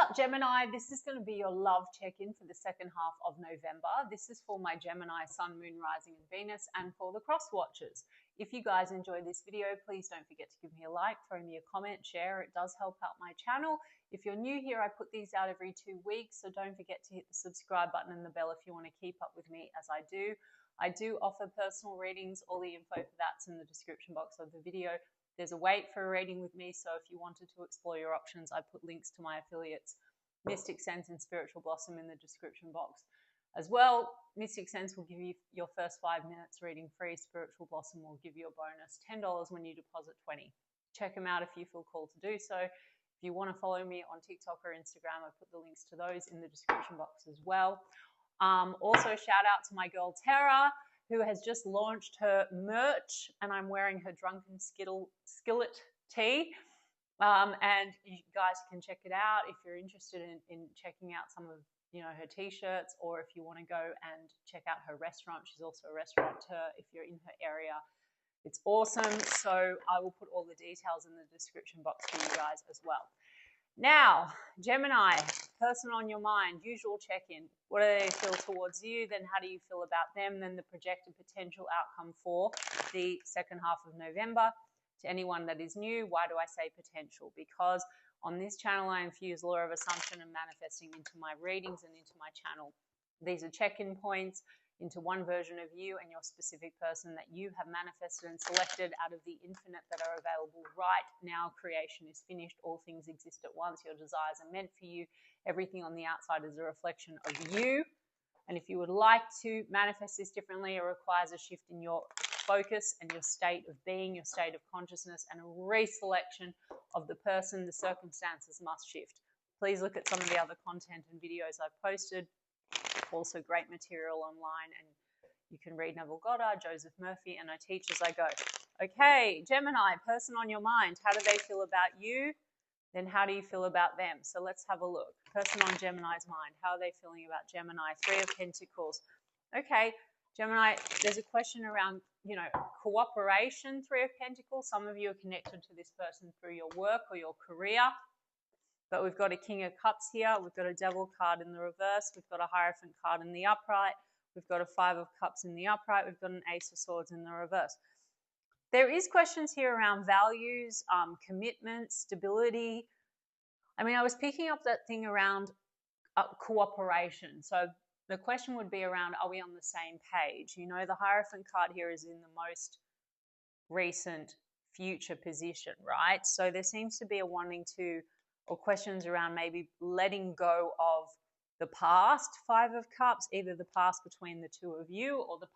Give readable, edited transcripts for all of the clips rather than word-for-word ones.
up, Gemini? This is going to be your love check-in for the second half of November. This is for my Gemini Sun, Moon, Rising, and Venus, and for the cross watchers. If you guys enjoyed this video, please don't forget to give me a like, throw me a comment, share. It does help out my channel. If you're new here, I put these out every 2 weeks, so don't forget to hit the subscribe button and the bell if you want to keep up with me as I do. I do offer personal readings. All the info for that's in the description box of the video. There's a wait for a reading with me, so if you wanted to explore your options, I put links to my affiliates, Mystic Sense and Spiritual Blossom, in the description box. As well, Mystic Sense will give you your first 5 minutes reading free. Spiritual Blossom will give you a bonus, $10 when you deposit $20. Check them out if you feel called to do so. If you want to follow me on TikTok or Instagram, I put the links to those in the description box as well. Also, shout out to my girl Tara, who has just launched her merch, and I'm wearing her Drunken Skillet Tee. And you guys can check it out if you're interested in checking out some of her t-shirts, or if you want to go and check out her restaurant. She's also a restaurateur if you're in her area. It's awesome. So I will put all the details in the description box for you guys as well. Now, Gemini, person on your mind, usual check-in. What do they feel towards you? Then how do you feel about them? Then the projected potential outcome for the second half of November. To anyone that is new, why do I say potential? Because on this channel, I infuse law of assumption and manifesting into my readings and into my channel. These are check-in points into one version of you and your specific person that you have manifested and selected out of the infinite that are available right now. Creation is finished. All things exist at once. Your desires are meant for you. Everything on the outside is a reflection of you. And if you would like to manifest this differently, it requires a shift in your focus and your state of being, your state of consciousness, and a reselection of the person. The circumstances must shift. Please look at some of the other content and videos I've posted. Also great material online, and you can read Neville Goddard, Joseph Murphy, and I teach as I go. Okay, Gemini, person on your mind. How do they feel about you? Then how do you feel about them? So let's have a look. Person on Gemini's mind. How are they feeling about Gemini? 3 of Pentacles. Okay, Gemini, there's a question around, cooperation, 3 of Pentacles. Some of you are connected to this person through your work or your career. But we've got a King of Cups here. We've got a Devil card in the reverse. We've got a Hierophant card in the upright. We've got a 5 of Cups in the upright. We've got an Ace of Swords in the reverse. There is questions here around values, commitment, stability. I mean, I was picking up that thing around cooperation. So the question would be around, are we on the same page? The Hierophant card here is in the most recent future position, right? So there seems to be a wanting to, or questions around maybe letting go of the past, 5 of Cups, either the past between the two of you or the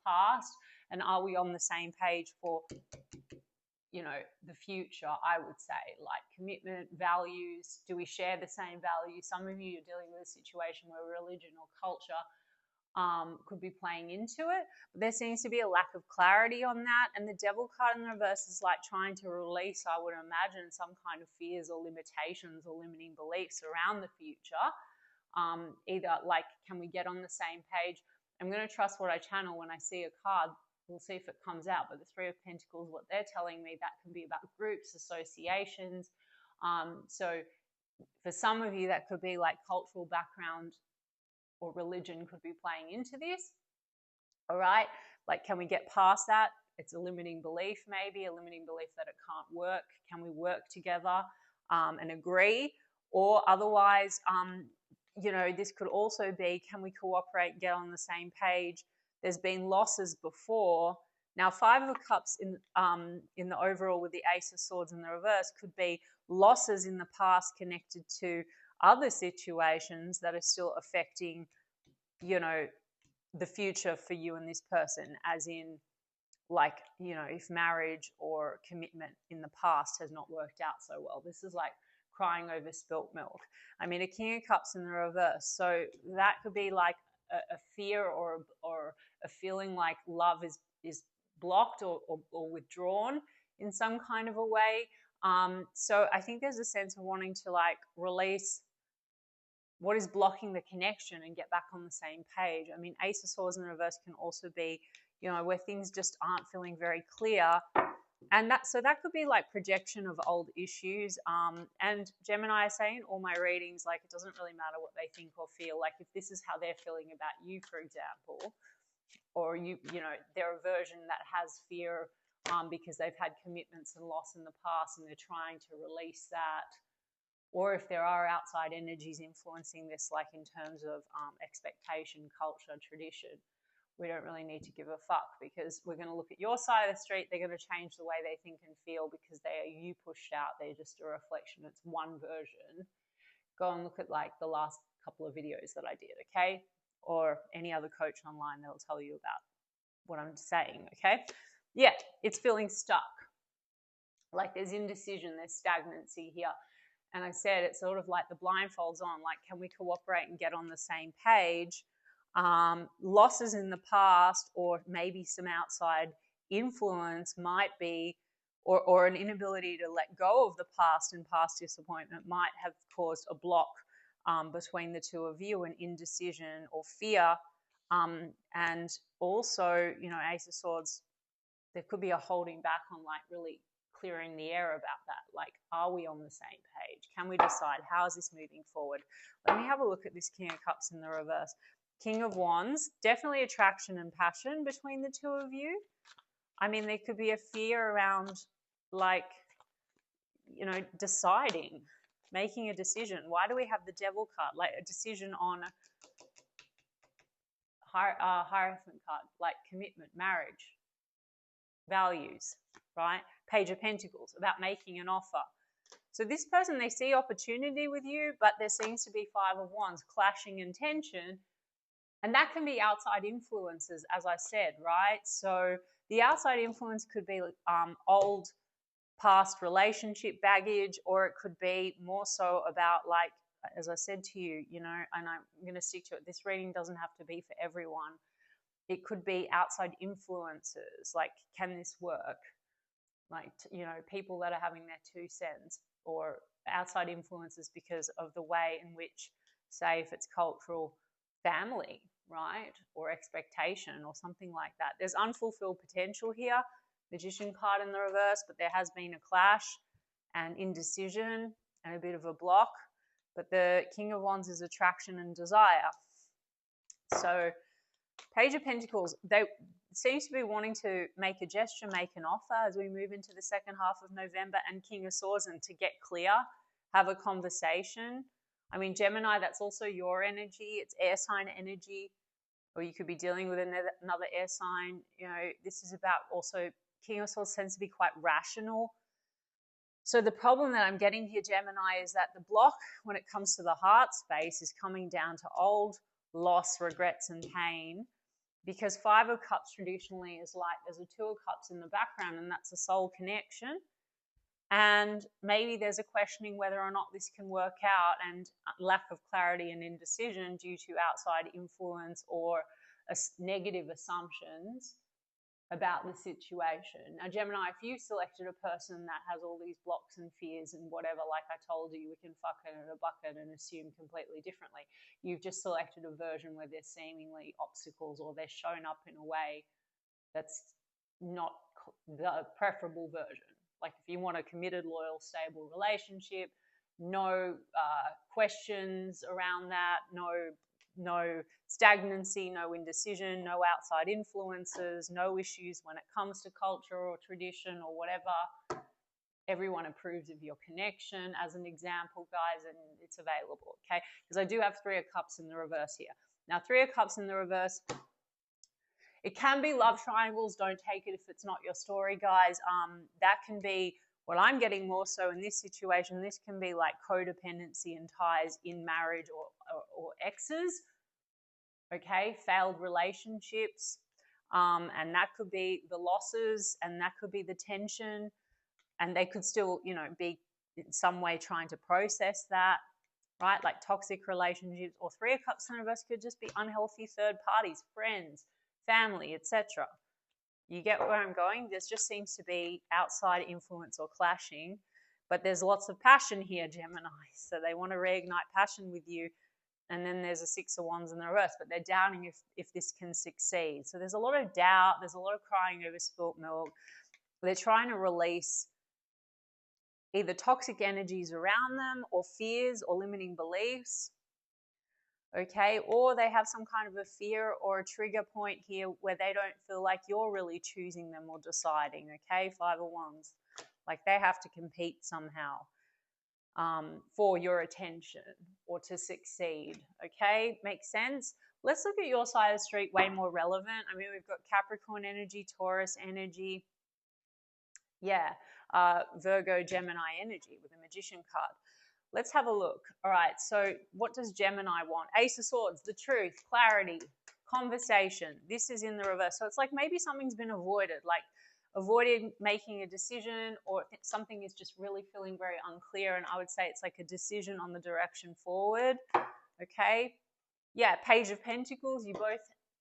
past, and are we on the same page for, the future, I would say, like commitment, values. Do we share the same values? Some of you are dealing with a situation where religion or culture could be playing into it. But there seems to be a lack of clarity on that. And the Devil card in the reverse is like trying to release, I would imagine, some kind of fears or limitations or limiting beliefs around the future. Either like, can we get on the same page? I'm going to trust what I channel when I see a card. We'll see if it comes out. But the 3 of Pentacles, what they're telling me, that can be about groups, associations. So for some of you, that could be like cultural background or religion could be playing into this. All right. Like, can we get past that? It's a limiting belief, maybe a limiting belief that it can't work. Can we work together and agree? Or otherwise, this could also be, can we cooperate and get on the same page? There's been losses before. Now, 5 of Cups in the overall with the Ace of Swords in the reverse could be losses in the past connected to other situations that are still affecting, the future for you and this person, as in, like, if marriage or commitment in the past has not worked out so well. This is like crying over spilt milk. I mean, a King of Cups in the reverse. So that could be like a fear or a feeling like love is blocked or withdrawn in some kind of a way. So I think there's a sense of wanting to like release what is blocking the connection and get back on the same page. I mean, Ace of Swords in the reverse can also be, where things just aren't feeling very clear. So that could be like projection of old issues. And Gemini is saying all my readings, like it doesn't really matter what they think or feel. Like if this is how they're feeling about you, for example, or you know, they're a version that has fear because they've had commitments and loss in the past and they're trying to release that. Or if there are outside energies influencing this, like in terms of expectation, culture, tradition, we don't really need to give a fuck because we're going to look at your side of the street. They're going to change the way they think and feel because they are you pushed out. They're just a reflection. It's one version. Go and look at like the last couple of videos that I did, okay? Or any other coach online that'll tell you about what I'm saying, okay? Yeah, it's feeling stuck. Like there's indecision, there's stagnancy here. And I said it's sort of like the blindfolds on, like can we cooperate and get on the same page? Losses in the past or maybe some outside influence might be, or an inability to let go of the past and past disappointment might have caused a block between the two of you, an indecision or fear. And also, you know, Ace of Swords, there could be a holding back on like really clearing the air about that. Like, are we on the same page? Can we decide how is this moving forward? Let me have a look at this King of Cups in the reverse. King of Wands, definitely attraction and passion between the two of you. I mean, there could be a fear around like, you know, deciding, making a decision. Why do we have the Devil card? Like a decision on Hierophant card, like commitment, marriage, values, right? Page of Pentacles, about making an offer. So this person, they see opportunity with you, but there seems to be Five of Wands, clashing and tension. And that can be outside influences, as I said, right? So the outside influence could be old past relationship baggage, or it could be more so about, like, as I said to you, you know, and I'm going to stick to it, this reading doesn't have to be for everyone. It could be outside influences, like, can this work? Like, you know, people that are having their 2 cents, or outside influences because of the way in which, say, if it's cultural, family, right, or expectation or something like that. There's unfulfilled potential here, Magician card in the reverse, but there has been a clash and indecision and a bit of a block. But the King of Wands is attraction and desire. So Page of Pentacles, they seems to be wanting to make a gesture, make an offer as we move into the second half of November, and King of Swords, and to get clear, have a conversation. I mean, Gemini, that's also your energy. It's air sign energy, or you could be dealing with another air sign. You know, this is about also, King of Swords tends to be quite rational. So the problem that I'm getting here, Gemini, is that the block when it comes to the heart space is coming down to old loss, regrets, and pain. Because Five of Cups traditionally is like there's a Two of Cups in the background, and that's a soul connection. And maybe there's a questioning whether or not this can work out, and lack of clarity and indecision due to outside influence or negative assumptions about the situation. Now, Gemini, if you selected a person that has all these blocks and fears and whatever, like I told you, we can fuck it in a bucket and assume completely differently. You've just selected a version where there's seemingly obstacles, or they're shown up in a way that's not the preferable version. Like if you want a committed, loyal, stable relationship, no questions around that, no stagnancy, no indecision, no outside influences, no issues when it comes to culture or tradition or whatever. Everyone approves of your connection, as an example, guys, and it's available, okay? Because I do have Three of Cups in the reverse here. Now, Three of Cups in the reverse, it can be love triangles. Don't take it if it's not your story, guys. That can be what I'm getting more so in this situation. This can be like codependency and ties in marriage or exes, okay? Failed relationships. And that could be the losses, and that could be the tension. And they could still, you know, be in some way trying to process that, right? Like toxic relationships, or Three of Cups in reverse could just be unhealthy third parties, friends, family, etc. You get where I'm going? There just seems to be outside influence or clashing, but there's lots of passion here, Gemini. So they want to reignite passion with you. And then there's a Six of Wands in the reverse, but they're doubting if this can succeed. So there's a lot of doubt. There's a lot of crying over spilt milk. They're trying to release either toxic energies around them or fears or limiting beliefs. Okay, or they have some kind of a fear or a trigger point here where they don't feel like you're really choosing them or deciding. Okay, 5 of Wands, like they have to compete somehow for your attention or to succeed. Okay, makes sense. Let's look at your side of the street, way more relevant. I mean, we've got Capricorn energy, Taurus energy, Virgo, Gemini energy with a Magician card. Let's have a look. All right, so what does Gemini want? Ace of Swords, the truth, clarity, conversation. This is in the reverse. So it's like maybe something's been avoided, like avoiding making a decision, or something is just really feeling very unclear. And I would say it's like a decision on the direction forward. Okay. Yeah, Page of Pentacles.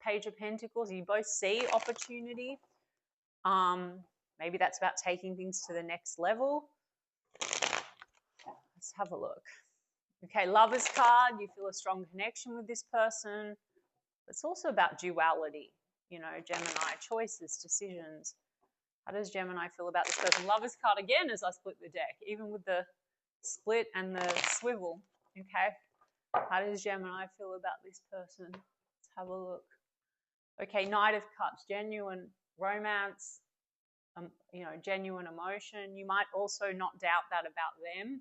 Page of Pentacles, you both see opportunity. Maybe that's about taking things to the next level. Let's have a look. Okay, Lover's card, you feel a strong connection with this person. It's also about duality, you know, Gemini, choices, decisions. How does Gemini feel about this person? Lover's card again as I split the deck, even with the split and the swivel. Okay, how does Gemini feel about this person? Let's have a look. Okay, Knight of Cups, genuine romance, you know, genuine emotion. You might also not doubt that about them.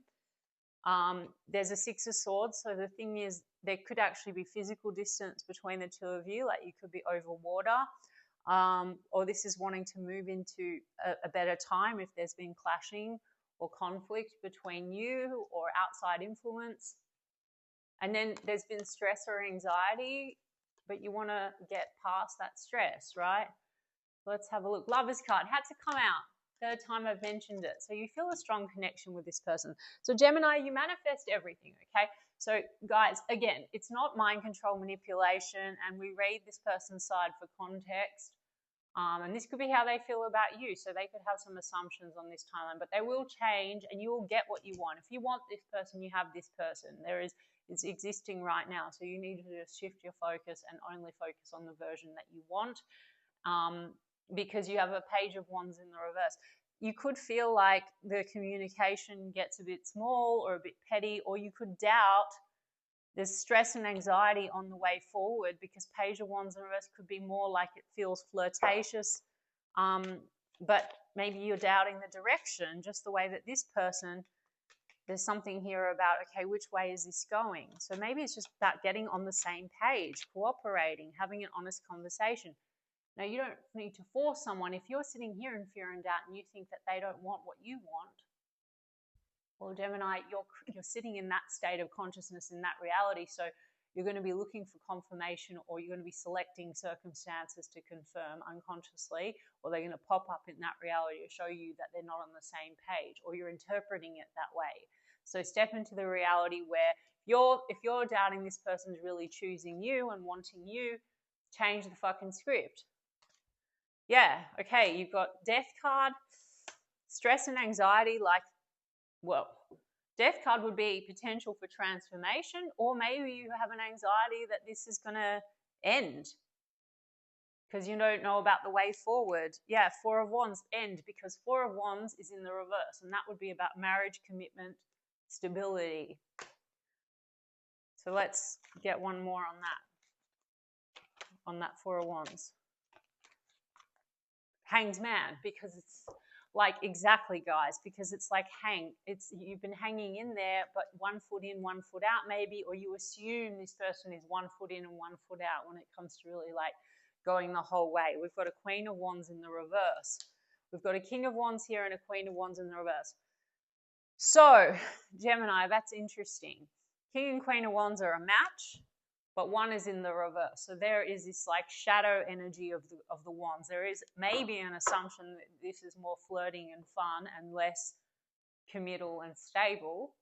There's a 6 of Swords, so the thing is there could actually be physical distance between the two of you, like you could be over water, or this is wanting to move into a better time if there's been clashing or conflict between you or outside influence. And then there's been stress or anxiety, but you want to get past that stress, right? Let's have a look. Lover's card had to come out. Third time I've mentioned it. So you feel a strong connection with this person. So Gemini, you manifest everything, okay? So guys, again, it's not mind control manipulation, and we read this person's side for context. And this could be how they feel about you. So they could have some assumptions on this timeline, but they will change and you will get what you want. If you want this person, you have this person. It's existing right now. So you need to just shift your focus and only focus on the version that you want. Because you have a Page of Wands in the reverse. You could feel like the communication gets a bit small or a bit petty, or you could doubt. There's stress and anxiety on the way forward because Page of Wands in reverse could be more like it feels flirtatious, but maybe you're doubting the direction, just the way that this person, there's something here about, okay, which way is this going? So maybe it's just about getting on the same page, cooperating, having an honest conversation. Now, you don't need to force someone. If you're sitting here in fear and doubt and you think that they don't want what you want, well, Gemini, you're sitting in that state of consciousness, in that reality. So you're going to be looking for confirmation, or you're going to be selecting circumstances to confirm unconsciously, or they're going to pop up in that reality to show you that they're not on the same page, or you're interpreting it that way. So step into the reality where if you're doubting this person's really choosing you and wanting you, change the fucking script. Yeah, okay, you've got Death card, stress and anxiety, like, well, Death card would be potential for transformation, or maybe you have an anxiety that this is going to end because you don't know about the way forward. Yeah, 4 of Wands, end, because 4 of Wands is in the reverse, and that would be about marriage, commitment, stability. So let's get one more on that 4 of Wands. Hanged Man, because it's like, exactly, guys, because it's like you've been hanging in there, but 1 foot in, 1 foot out maybe, or you assume this person is 1 foot in and 1 foot out when it comes to really like going the whole way. We've got a Queen of Wands in the reverse. We've got a King of Wands here and a Queen of Wands in the reverse. So, Gemini, that's interesting. King and Queen of Wands are a match, but one is in the reverse. So there is this like shadow energy of the wands. There is maybe an assumption that this is more flirting and fun and less committal and stable.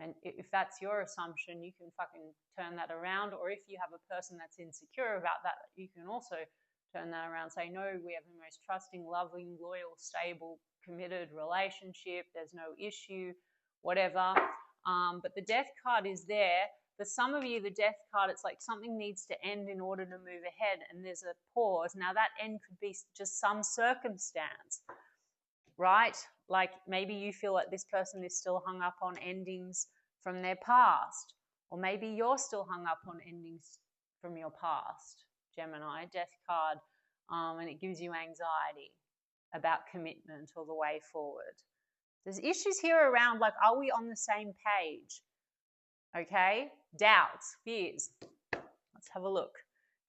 And if that's your assumption, you can fucking turn that around. Or if you have a person that's insecure about that, you can also turn that around. Say, no, we have the most trusting, loving, loyal, stable, committed relationship. There's no issue, whatever. But the Death card is there. For some of you, the Death card, it's like something needs to end in order to move ahead, and there's a pause. Now, that end could be just some circumstance. right? Like maybe you feel like this person is still hung up on endings from their past, or maybe you're still hung up on endings from your past. Gemini, Death card, and it gives you anxiety about commitment or the way forward. There's issues here around like, are we on the same page? Okay, doubts, fears. Let's have a look.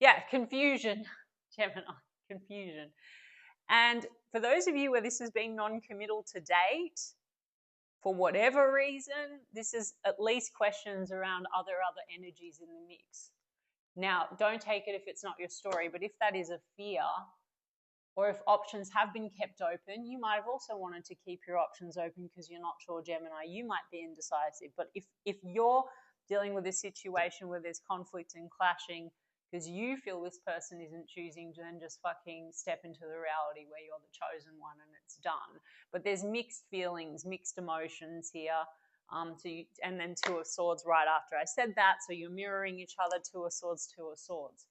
Yeah, confusion, Gemini, confusion. And for those of you where this has been non-committal to date, for whatever reason, this is at least questions around other energies in the mix. Now, don't take it if it's not your story, but if that is a fear, or if options have been kept open, you might have also wanted to keep your options open because you're not sure, Gemini. You might be indecisive. But if you're dealing with a situation where there's conflict and clashing because you feel this person isn't choosing, then just fucking step into the reality where you're the chosen one and it's done. But there's mixed feelings, mixed emotions here. And then Two of Swords right after I said that. So you're mirroring each other, Two of Swords, Two of Swords.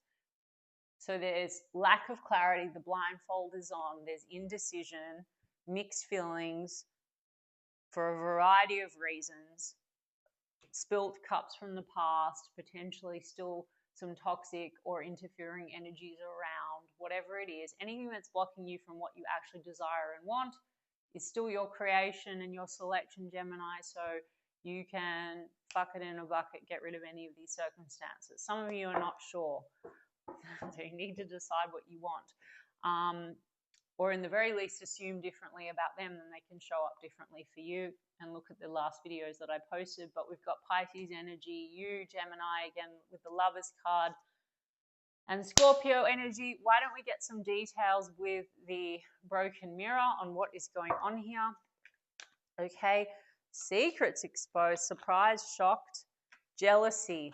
So there's lack of clarity, the blindfold is on, there's indecision, mixed feelings for a variety of reasons, spilt cups from the past, potentially still some toxic or interfering energies around, whatever it is. Anything that's blocking you from what you actually desire and want is still your creation and your selection, Gemini, so you can fuck it in a bucket, get rid of any of these circumstances. Some of you are not sure. So you need to decide what you want. Or in the very least assume differently about them, then they can show up differently for you. And look at the last videos that I posted. But we've got Pisces energy, you, Gemini, again with the Lovers card, and Scorpio energy. Why don't we get some details with the broken mirror on what is going on here? Okay, secrets exposed, surprise, shocked, jealousy.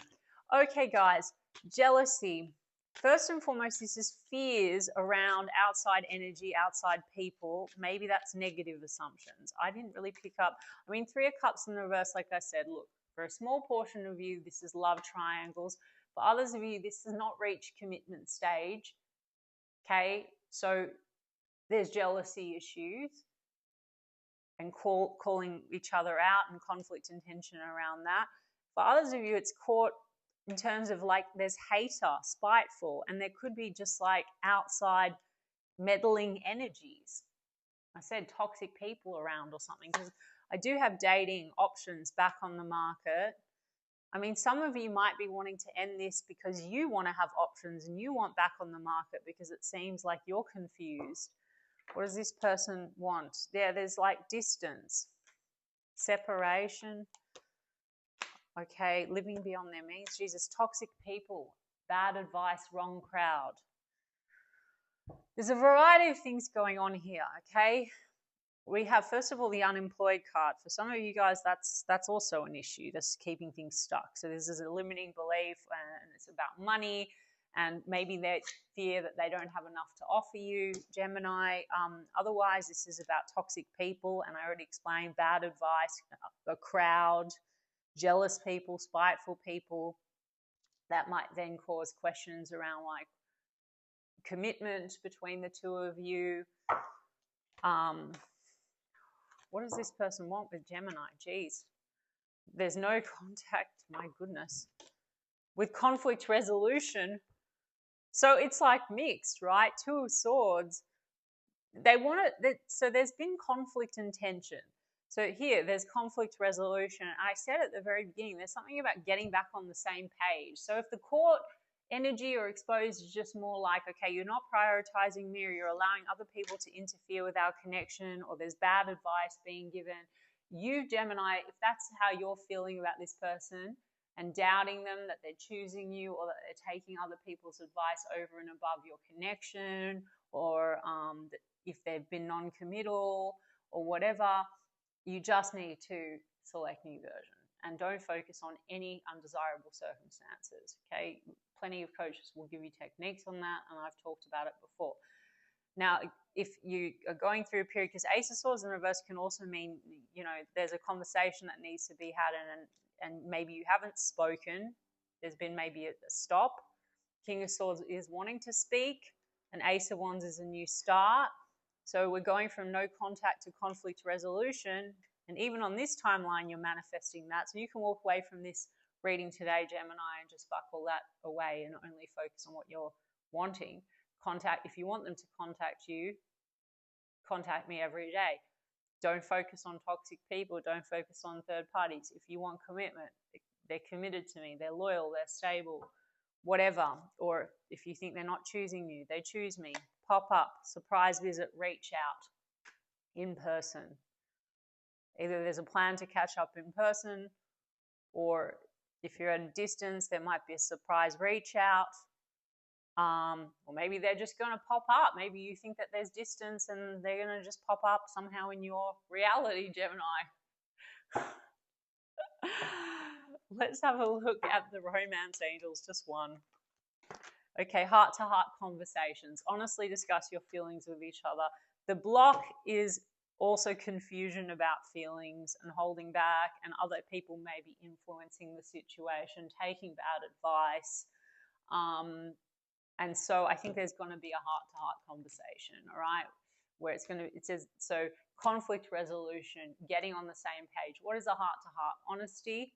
Okay, guys, jealousy. First and foremost, this is fears around outside energy, outside people. Maybe that's negative assumptions. I didn't really pick up. I mean, Three of Cups in the reverse, like I said, look, for a small portion of you, this is love triangles. For others of you, this has not reached commitment stage. Okay, so there's jealousy issues and calling each other out and conflict and tension around that. For others of you, it's caught in terms of like there's hater, spiteful, and there could be just like outside meddling energies. I said toxic people around or something, because I do have dating options back on the market. I mean, some of you might be wanting to end this because you want to have options and you want back on the market because it seems like you're confused. What does this person want? There's like distance, separation. Okay, living beyond their means. Jesus, toxic people, bad advice, wrong crowd. There's a variety of things going on here, okay? We have, first of all, the unemployed card. For some of you guys, that's also an issue. That's keeping things stuck. So this is a limiting belief, and it's about money, and maybe they fear that they don't have enough to offer you, Gemini. Otherwise, this is about toxic people, and I already explained bad advice, a crowd, jealous people, spiteful people. That might then cause questions around like commitment between the two of you. What does this person want with Gemini? Jeez. There's no contact, my goodness. With conflict resolution. So it's like mixed, right? Two of Swords. They want it, so there's been conflict and tension. So here, there's conflict resolution. I said at the very beginning, there's something about getting back on the same page. So if the court energy or exposed is just more like, okay, you're not prioritizing me, or you're allowing other people to interfere with our connection, or there's bad advice being given. You, Gemini, if that's how you're feeling about this person and doubting them, that they're choosing you or that they're taking other people's advice over and above your connection, or that if they've been non-committal or whatever, you just need to select new version and don't focus on any undesirable circumstances, okay? Plenty of coaches will give you techniques on that, and I've talked about it before. Now, if you are going through a period, because Ace of Swords in reverse can also mean, you know, there's a conversation that needs to be had, and maybe you haven't spoken. There's been maybe a stop. King of Swords is wanting to speak, and Ace of Wands is a new start. So we're going from no contact to conflict resolution. And even on this timeline, you're manifesting that. So you can walk away from this reading today, Gemini, and just buckle that away and only focus on what you're wanting. If you want them to contact you, contact me every day. Don't focus on toxic people. Don't focus on third parties. If you want commitment, they're committed to me. They're loyal. They're stable. Whatever. Or if you think they're not choosing you, they choose me. Pop up, surprise visit, reach out in person. Either there's a plan to catch up in person, or if you're at a distance, there might be a surprise reach out. Or maybe they're just going to pop up. Maybe you think that there's distance and they're going to just pop up somehow in your reality, Gemini. Let's have a look at the romance angels, just one. Okay, heart-to-heart conversations. Honestly discuss your feelings with each other. The block is also confusion about feelings and holding back, and other people may be influencing the situation, taking bad advice. And so I think there's going to be a heart-to-heart conversation, all right, where it says, so conflict resolution, getting on the same page. What is a heart-to-heart? Honesty.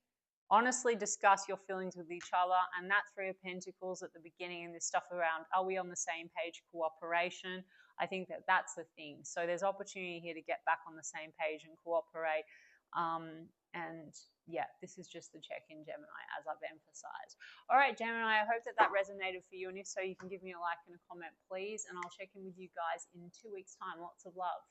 Honestly discuss your feelings with each other, and that Three of Pentacles at the beginning and this stuff around, are we on the same page, cooperation? I think that that's the thing. So there's opportunity here to get back on the same page and cooperate. And yeah, this is just the check-in, Gemini, as I've emphasized. All right, Gemini, I hope that that resonated for you. And if so, you can give me a like and a comment, please. And I'll check in with you guys in 2 weeks' time. Lots of love.